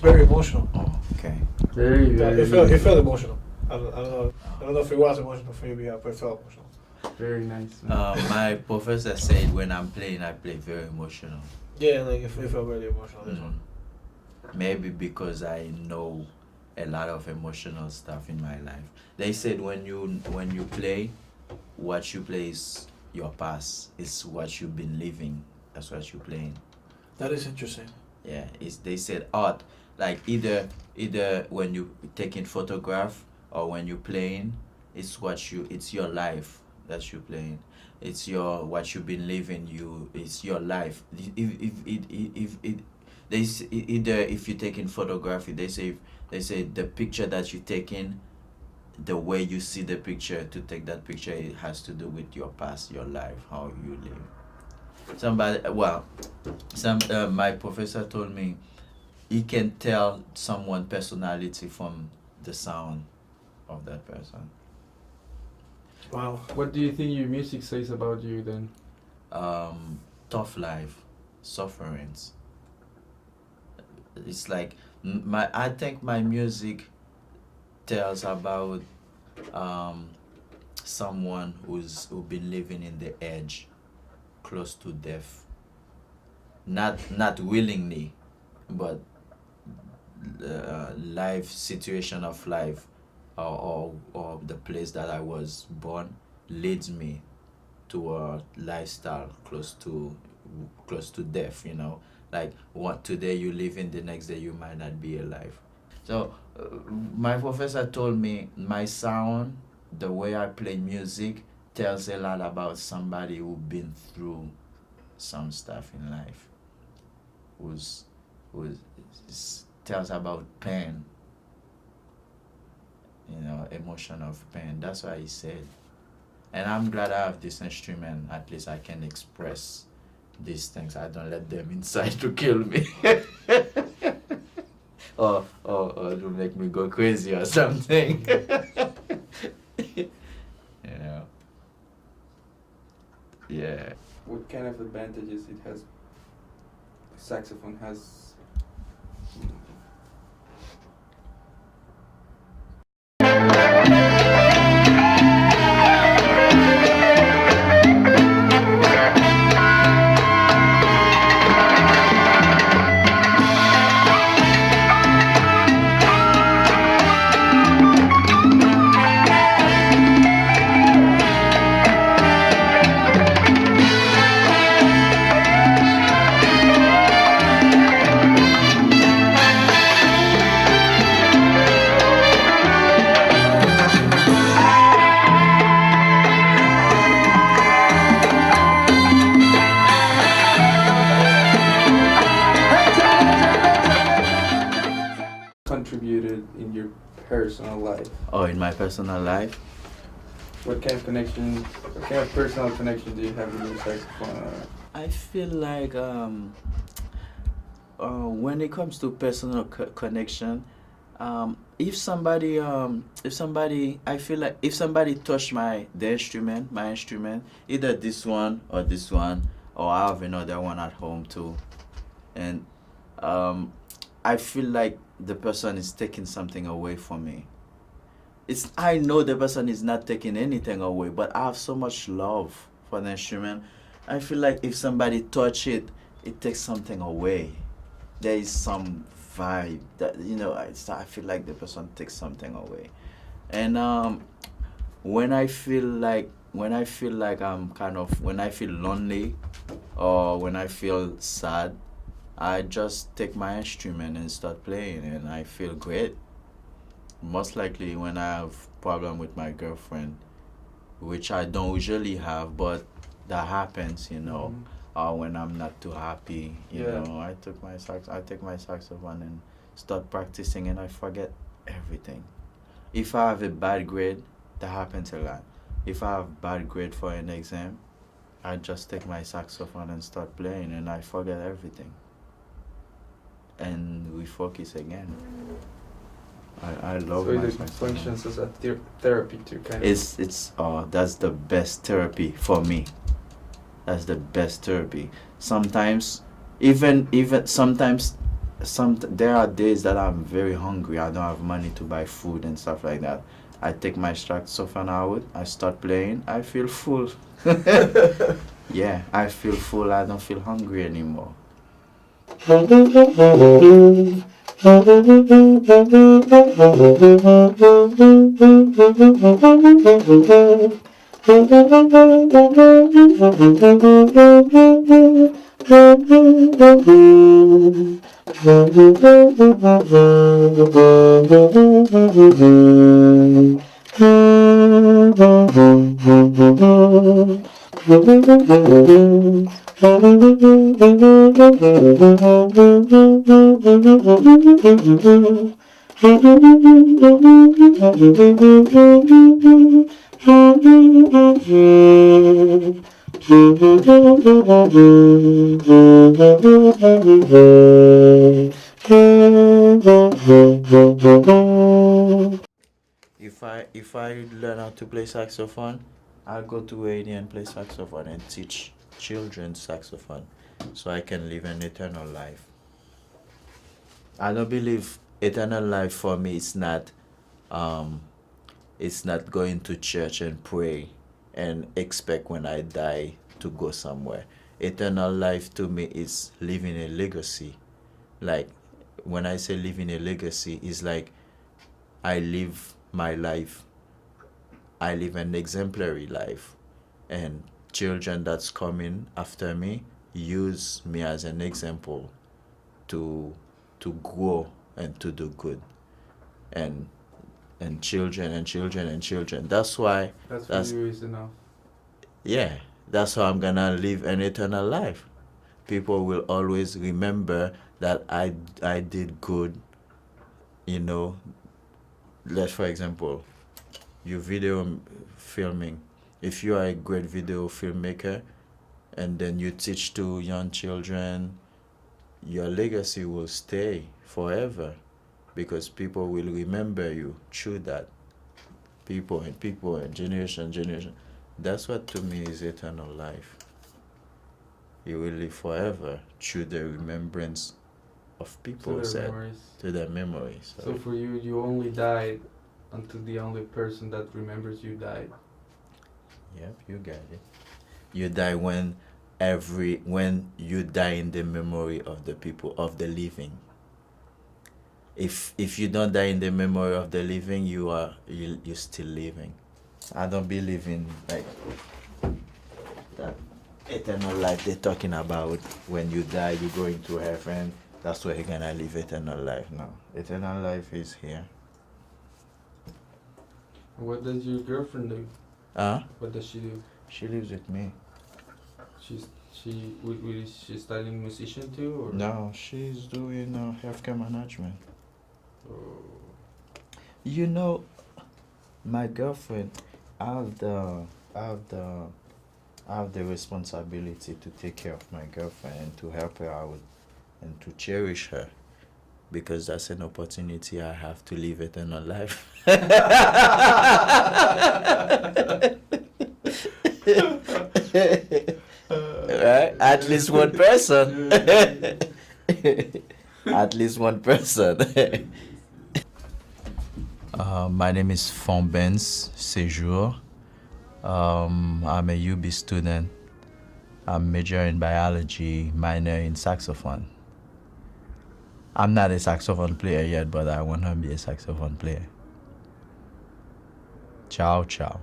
Very emotional. Oh, okay. It felt emotional. I don't know if it was emotional for you, but it felt emotional. Very nice. My professor said when I'm playing, I play very emotional. Yeah, like it felt really emotional. This one. Maybe because I know a lot of emotional stuff in my life. They said when you play, what you play is your past. It's what you've been living. That's what you're playing. That is interesting. Yeah, they said art, like either when you taking photograph or when you're playing, it's your life that you're playing. It's your what you've been living. It's your life. If either if you're taking photography, they say the picture that you're taking, the way you see the picture to take that picture, it has to do with your past, your life, how you live. My professor told me he can tell someone personality from the sound of that person. Wow. What do you think your music says about you then? Tough life, sufferings. It's like I think my music tells about someone who's been living in the edge, close to death. Not willingly, but life situation of life, or the place that I was born leads me to a lifestyle close to death. Like what today you live in, the next day you might not be alive. So my professor told me my sound, the way I play music, tells a lot about somebody who been through some stuff in life, who's tells about pain, emotion of pain. That's why he said. And I'm glad I have this instrument. At least I can express these things. I don't let them inside to kill me. or to make me go crazy or something. Yeah. What kind of advantages it has? Saxophone has. personal life? Or in my personal life, What kind of personal connection do you have with your saxophone? I feel like when it comes to personal connection, if somebody, I feel like if somebody touch my instrument, either this one, or I have another one at home too, and I feel like the person is taking something away from me. I know the person is not taking anything away, but I have so much love for the instrument. I feel like if somebody touch it, it takes something away. There is some vibe that I feel like the person takes something away. And when I feel lonely or when I feel sad, I just take my instrument and start playing, and I feel great. Most likely when I have problem with my girlfriend, which I don't usually have, but that happens, or when I'm not too happy, Yeah. I take my saxophone and start practicing, and I forget everything. If I have a bad grade, that happens a lot. If I have bad grade for an exam, I just take my saxophone and start playing, and I forget everything. And we focus again. I love So my it saxophone. functions as a therapy too, kind of. It's that's the best therapy for me. That's the best therapy. Sometimes, even sometimes, there are days that I'm very hungry. I don't have money to buy food and stuff like that. I take my saxophone out. I start playing. I feel full. Yeah, I feel full. I don't feel hungry anymore. If I learn how to play saxophone, I'll go to Haiti and play saxophone and teach children saxophone, so I can live an eternal life. I don't believe eternal life for me is not um it's not going to church and pray and expect when I die to go somewhere. Eternal life to me is living a legacy. Like when I say living a legacy, is like I live my life. I live an exemplary life, and children that's coming after me use me as an example to grow and to do good, and children and children and children. That's why That's for that's you is enough. yeah. That's how I'm gonna live an eternal life. People will always remember that I did good. You know, let's for example, you filming. If you are a great video filmmaker and then you teach to young children, your legacy will stay forever because people will remember you through that. People and generation. That's what to me is eternal life. You will live forever through the remembrance of people To their said memories. to their memories. So for you, you only died until the only person that remembers you died. Yep, you got it. You die when you die in the memory of the people of the living. If you don't die in the memory of the living, you're still living. I don't believe in like that eternal life they're talking about. When you die, you're going to heaven. That's where you're gonna live eternal life. No, eternal life is here. What does your girlfriend do? What does she do? She lives with me. She's studying musician too, or No, she's doing healthcare management. Oh. You know, my girlfriend, I have the, I have the, I have the responsibility to take care of my girlfriend and to help her out and to cherish her because that's an opportunity I have to live eternal life. Right? At least one person. At least one person. My name is Fombems Séjour. I'm a UB student. I'm major in biology, minor in saxophone. I'm not a saxophone player yet, but I want to be a saxophone player. Ciao, ciao.